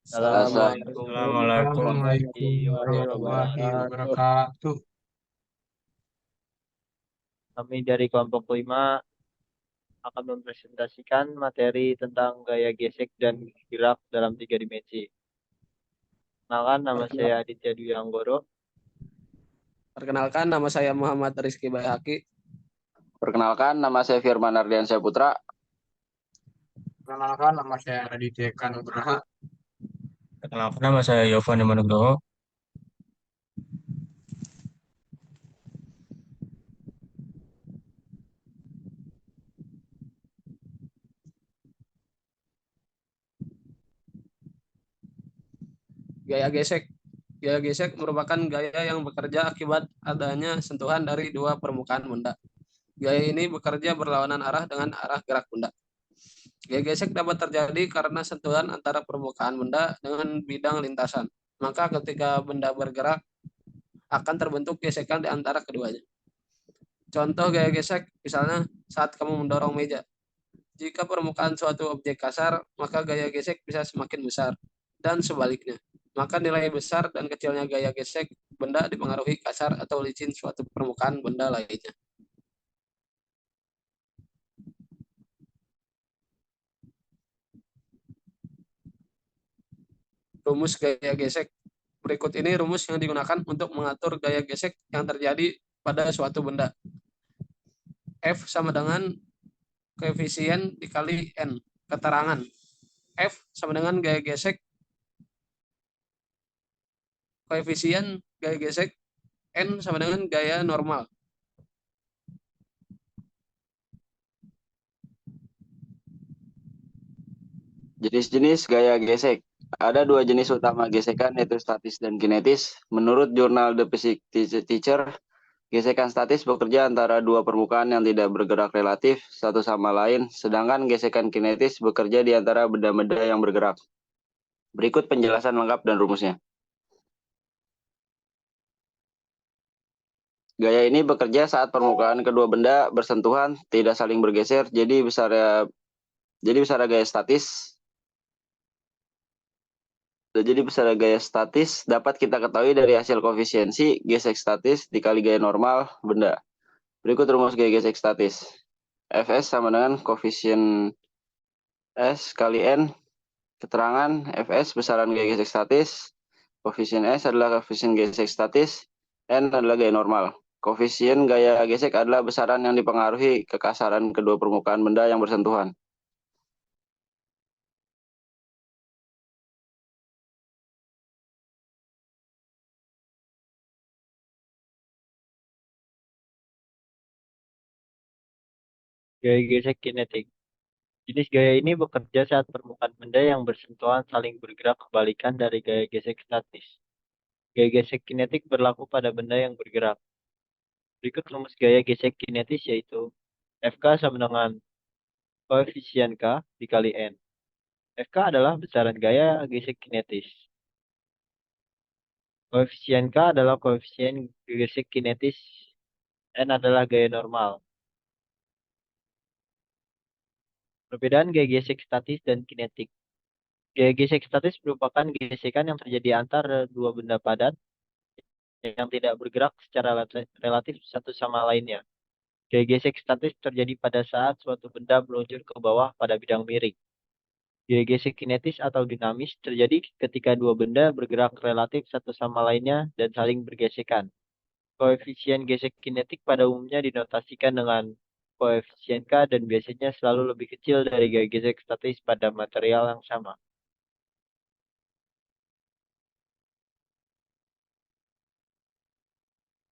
Assalamualaikum Assalamualaikum. warahmatullahi Assalamualaikum warahmatullahi wabarakatuh. wabarakatuh. Kami dari kelompok 5 akan mempresentasikan materi tentang gaya gesek dan gerak dalam 3 dimensi. Kenalkan, nama saya Aditya Dwi Anggoro. Perkenalkan, nama saya Muhammad Rizky Bayhaki. Perkenalkan, nama saya Firman Ardiansyah Putra. Perkenalkan, nama saya Raditya Kanugraha. Perkenalkan, nama saya Yovani Manugroho. Gaya gesek. Gaya gesek merupakan gaya yang bekerja akibat adanya sentuhan dari dua permukaan benda. Gaya ini bekerja berlawanan arah dengan arah gerak benda. Gaya gesek dapat terjadi karena sentuhan antara permukaan benda dengan bidang lintasan. Maka ketika benda bergerak, akan terbentuk gesekan di antara keduanya. Contoh gaya gesek, misalnya saat kamu mendorong meja. Jika permukaan suatu objek kasar, maka gaya gesek bisa semakin besar, dan sebaliknya. Maka nilai besar dan kecilnya gaya gesek benda dipengaruhi kasar atau licin suatu permukaan benda lainnya. Rumus gaya gesek. Berikut ini rumus yang digunakan untuk mengatur gaya gesek yang terjadi pada suatu benda. F sama dengan koefisien dikali N. Keterangan. F sama dengan gaya gesek koefisien gaya gesek, N sama dengan gaya normal. Jenis-jenis gaya gesek. Ada dua jenis utama gesekan, yaitu statis dan kinetis. Menurut jurnal The Physics Teacher, gesekan statis bekerja antara dua permukaan yang tidak bergerak relatif satu sama lain, sedangkan gesekan kinetis bekerja di antara benda-benda yang bergerak. Berikut penjelasan lengkap dan rumusnya. Gaya ini bekerja saat permukaan kedua benda bersentuhan, tidak saling bergeser, jadi besar gaya statis. Jadi besar gaya statis dapat kita ketahui dari hasil koefisiensi gesek statis dikali gaya normal benda. Berikut rumus gaya gesek statis. Fs sama dengan koefisien S kali N. Keterangan Fs besaran gaya gesek statis. Koefisien S adalah koefisien gesek statis. N adalah gaya normal. Koefisien gaya gesek adalah besaran yang dipengaruhi kekasaran kedua permukaan benda yang bersentuhan. Gaya gesek kinetik. Jenis gaya ini bekerja saat permukaan benda yang bersentuhan saling bergerak kebalikan dari gaya gesek statis. Gaya gesek kinetik berlaku pada benda yang bergerak. Berikut rumus gaya gesek kinetis, yaitu Fk sama dengan koefisien K dikali N. Fk adalah besaran gaya gesek kinetis. Koefisien K adalah koefisien gesek kinetis. N adalah gaya normal. Perbedaan gaya gesek statis dan kinetik. Gaya gesek statis merupakan gesekan yang terjadi antara dua benda padat yang tidak bergerak secara relatif satu sama lainnya. Gaya gesek statis terjadi pada saat suatu benda meluncur ke bawah pada bidang miring. Gaya gesek kinetis atau dinamis terjadi ketika dua benda bergerak relatif satu sama lainnya dan saling bergesekan. Koefisien gesek kinetik pada umumnya dinotasikan dengan koefisien K dan biasanya selalu lebih kecil dari gaya gesek statis pada material yang sama.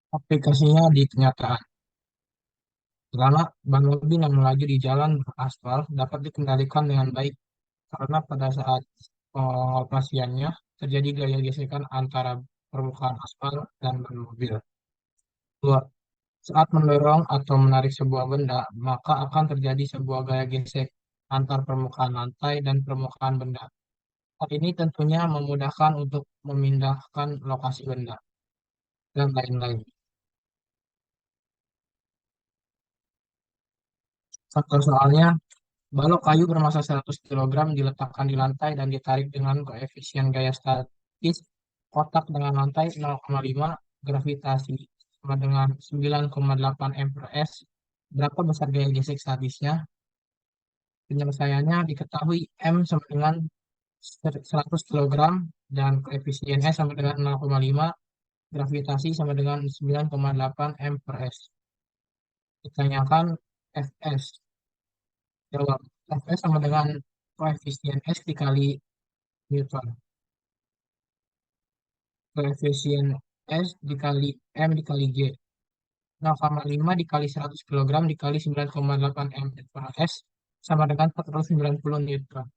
Aplikasinya di kenyataan. Pertama, ban mobil yang melaju di jalan beraspal dapat dikendalikan dengan baik karena pada saat pengoperasiannya terjadi gaya gesekan antara permukaan aspal dan ban mobil. Dua, saat mendorong atau menarik sebuah benda, maka akan terjadi sebuah gaya gesek antar permukaan lantai dan permukaan benda. Hal ini tentunya memudahkan untuk memindahkan lokasi benda dan lain-lain. Contoh soalnya, Balok kayu bermassa 100 kg diletakkan di lantai dan ditarik dengan koefisien gaya statis kotak dengan lantai 0,5 gravitasi sama dengan 9,8 m per s. Berapa besar gaya gesek statisnya? Penyelesaiannya diketahui M sama dengan 100 kg dan koefisien S sama dengan 0,5, gravitasi sama dengan 9,8 m per s. Ditanyakan Fs. Jawab. Fs sama dengan koefisien S dikali Newton. Koefisien S dikali M dikali G. 0,5 dikali 100 kg dikali 9,8 m per s sama dengan 490 Newton.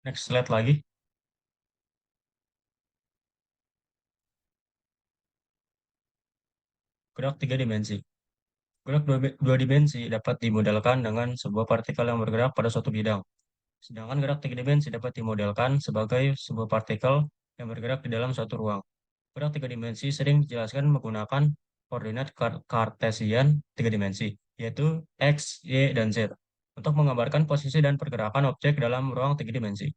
Next slide lagi. Gerak tiga dimensi. Gerak dua dimensi dapat dimodelkan dengan sebuah partikel yang bergerak pada suatu bidang. Sedangkan gerak tiga dimensi dapat dimodelkan sebagai sebuah partikel yang bergerak di dalam suatu ruang. Gerak tiga dimensi sering dijelaskan menggunakan koordinat kartesian tiga dimensi, yaitu X, Y, dan Z, untuk menggambarkan posisi dan pergerakan objek dalam ruang tiga dimensi.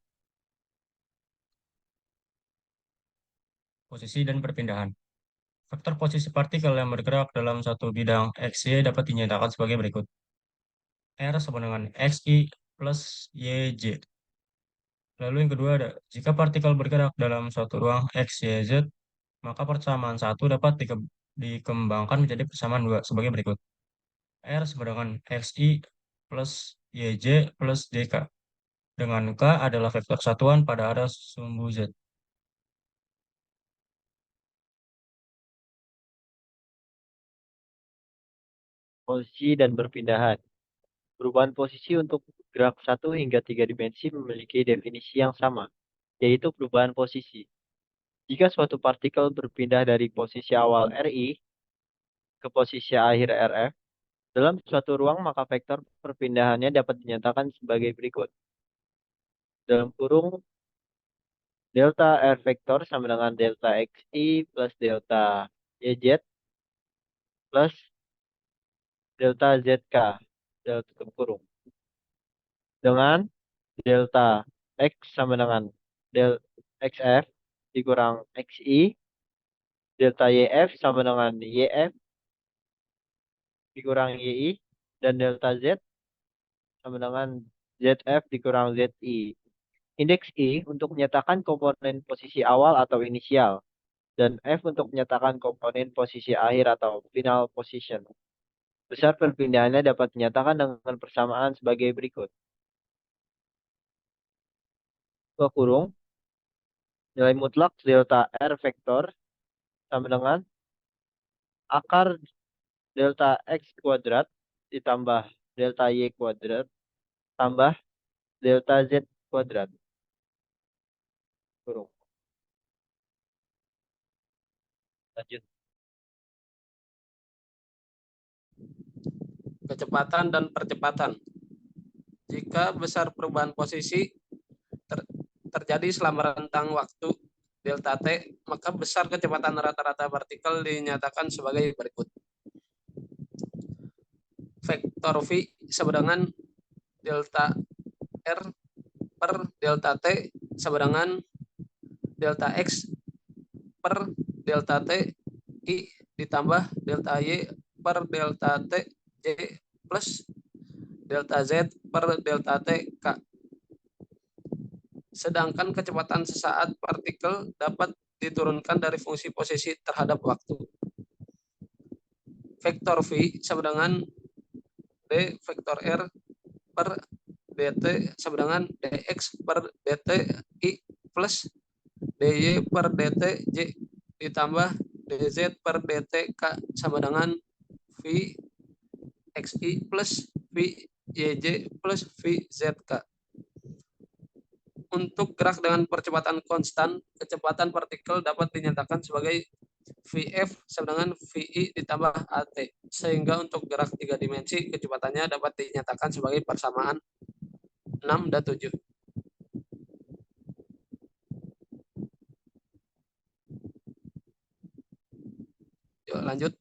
Posisi dan perpindahan. Vektor posisi partikel yang bergerak dalam satu bidang XY dapat dinyatakan sebagai berikut. R sama dengan XI plus YJ. Lalu yang kedua ada, jika partikel bergerak dalam suatu ruang X, Y, Z, maka persamaan satu dapat dikembangkan menjadi persamaan dua sebagai berikut. R sama dengan XI plus YJ plus DK. Dengan K adalah vektor satuan pada arah sumbu Z. Posisi dan perpindahan. Perubahan posisi untuk gerak 1 hingga 3 dimensi memiliki definisi yang sama, yaitu perubahan posisi. Jika suatu partikel berpindah dari posisi awal RI ke posisi akhir RF, dalam suatu ruang maka vektor perpindahannya dapat dinyatakan sebagai berikut. Dalam kurung, delta R vektor sama dengan delta XI plus delta YZ plus delta ZK, dalam tutup kurung. Dengan delta X sama dengan del XF dikurang XI, delta YF sama dengan YF dikurang YI, dan delta Z sama dengan ZF dikurang ZI. Indeks I untuk menyatakan komponen posisi awal atau inisial, dan F untuk menyatakan komponen posisi akhir atau final position. Besar perpindahannya dapat dinyatakan dengan persamaan sebagai berikut. Dua kurung, nilai mutlak delta R vektor sama dengan akar delta X kuadrat ditambah delta Y kuadrat tambah delta Z kuadrat. Kurung. Lanjut. Kecepatan dan percepatan. Jika besar perubahan posisi terjadi selama rentang waktu delta T, maka besar kecepatan rata-rata partikel dinyatakan sebagai berikut. Vektor V sama dengan delta R per delta T sama dengan delta X per delta T I ditambah delta Y per delta T J plus delta Z per delta T K. Sedangkan kecepatan sesaat partikel dapat diturunkan dari fungsi posisi terhadap waktu. Vektor V sama dengan D vektor R per dt sama dengan dx per dt I plus dy per dt J ditambah dz per dt K sama dengan V xi plus V yj plus V zk. Untuk gerak dengan percepatan konstan, kecepatan partikel dapat dinyatakan sebagai VF sama dengan VI ditambah AT. Sehingga untuk gerak 3 dimensi kecepatannya dapat dinyatakan sebagai persamaan 6 dan 7. Yuk lanjut.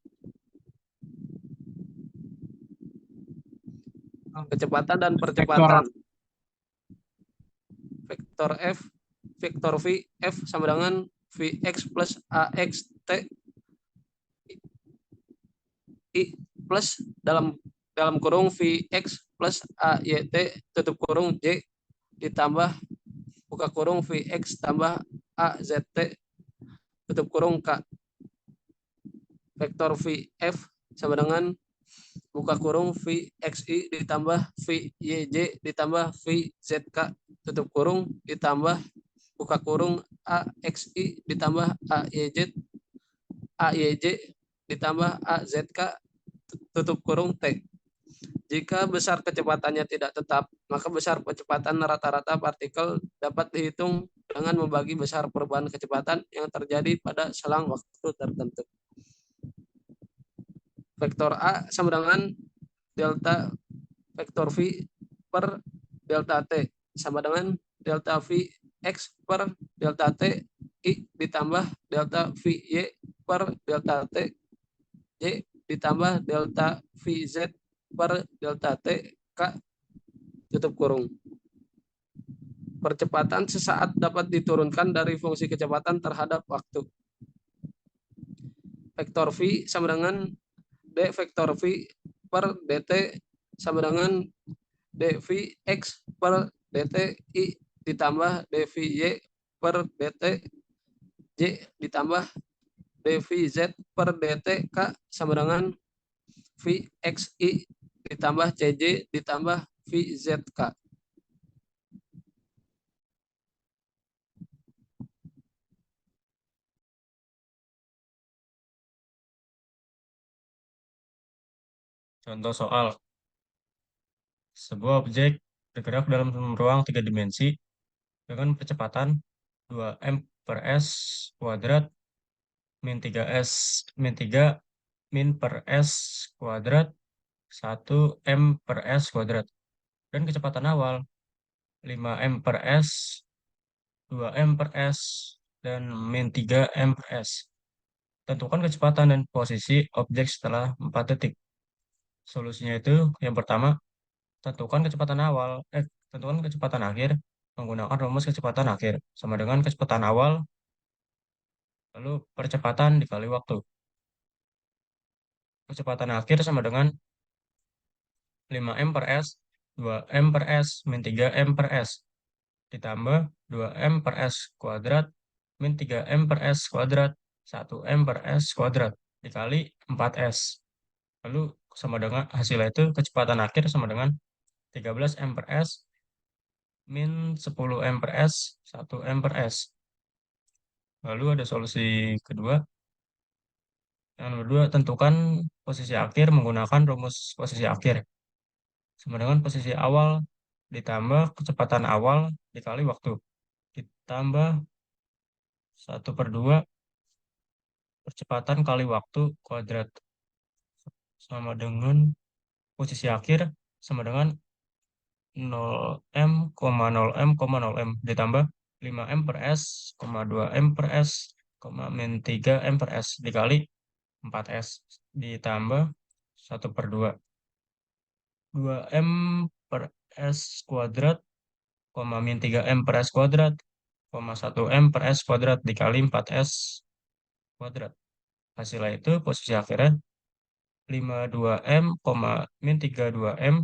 Kecepatan dan percepatan. Vektor F, vektor V, F sama dengan Vx plus Ax T I plus dalam kurung Vx plus AYT tutup kurung J ditambah buka kurung Vx tambah AZT tutup kurung K. Vektor Vf sama dengan buka kurung Vxi ditambah Vyj ditambah Vzk tutup kurung ditambah buka kurung Axi ditambah Ayj ditambah Azk tutup kurung T. Jika besar kecepatannya tidak tetap, maka besar kecepatan rata-rata partikel dapat dihitung dengan membagi besar perubahan kecepatan yang terjadi pada selang waktu tertentu. Vektor A sama dengan delta vektor V per delta T sama dengan delta V X per delta T I ditambah delta V Y per delta T Y ditambah delta V Z per delta T K tutup kurung. Percepatan sesaat dapat diturunkan dari fungsi kecepatan terhadap waktu. Vektor V sama dengan D vektor V per dt sama dengan dvx per dt I ditambah dvy per dt j ditambah dvz per dt k sama dengan vxi ditambah cj ditambah vzk. Contoh soal. Sebuah objek bergerak dalam ruang 3 dimensi dengan kecepatan 2m per s kuadrat min 3s min 3 min per s kuadrat 1m per s kuadrat. Dan kecepatan awal 5m per s, 2m per s, dan min 3m per s. Tentukan kecepatan dan posisi objek setelah 4 detik. Solusinya itu yang pertama, tentukan kecepatan akhir menggunakan rumus kecepatan akhir sama dengan kecepatan awal lalu percepatan dikali waktu. Kecepatan akhir sama dengan 5m per s, 2m per s, min 3m per s ditambah 2m per s kuadrat min 3m per s kuadrat 1m per s kuadrat dikali 4s. Lalu sama dengan hasilnya itu kecepatan akhir sama dengan 13m per s min 10m per s 1m per s. Lalu ada solusi kedua. Yang kedua, tentukan posisi akhir menggunakan rumus posisi akhir. Sama dengan posisi awal ditambah kecepatan awal dikali waktu. Ditambah 1/2 percepatan kali waktu kuadrat. Sama dengan posisi akhir sama dengan 0m, 0m, 0m ditambah 5m per s, 2m per s, min 3m per s dikali 4s ditambah 1/2 2m per s kuadrat, min 3m per s kuadrat, 1m per s kuadrat dikali 4s kuadrat. Hasilnya itu posisi akhirnya 52m, min 32m,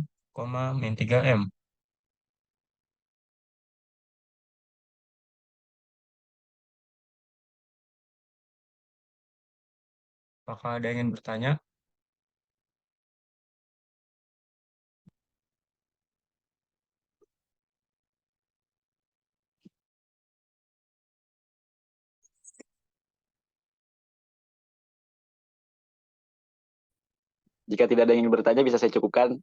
min 3m. Apakah ada yang ingin bertanya? Jika tidak ada yang ingin bertanya, bisa saya cukupkan.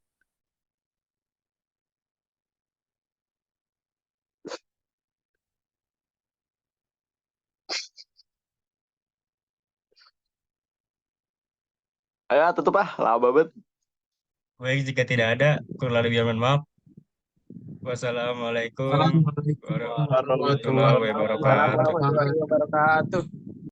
Ayo tutup lama banget. Baik, jika tidak ada, kurang lebih mohon maaf. Wassalamualaikum Assalamualaikum warahmatullahi warahmatullahi wabarakatuh. Warahmatullahi wabarakatuh.